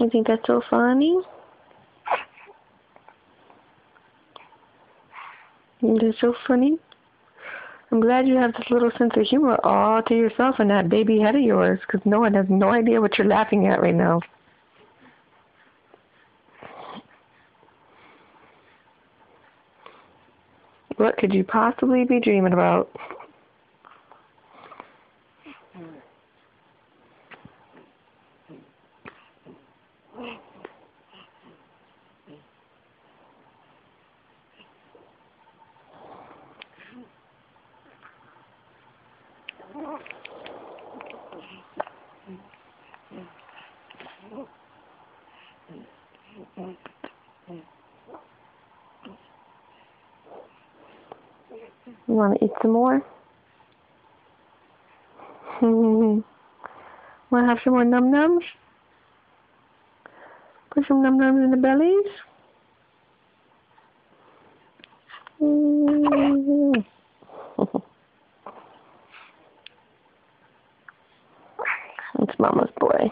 You think that's so funny? That's so funny. I'm glad you have this little sense of humor all to yourself and that baby head of yours, because no one has no idea what you're laughing at right now. What could you possibly be dreaming about? You want to eat some more? Want to have some more num-nums? Put some num-nums in the bellies? It's Mama's boy.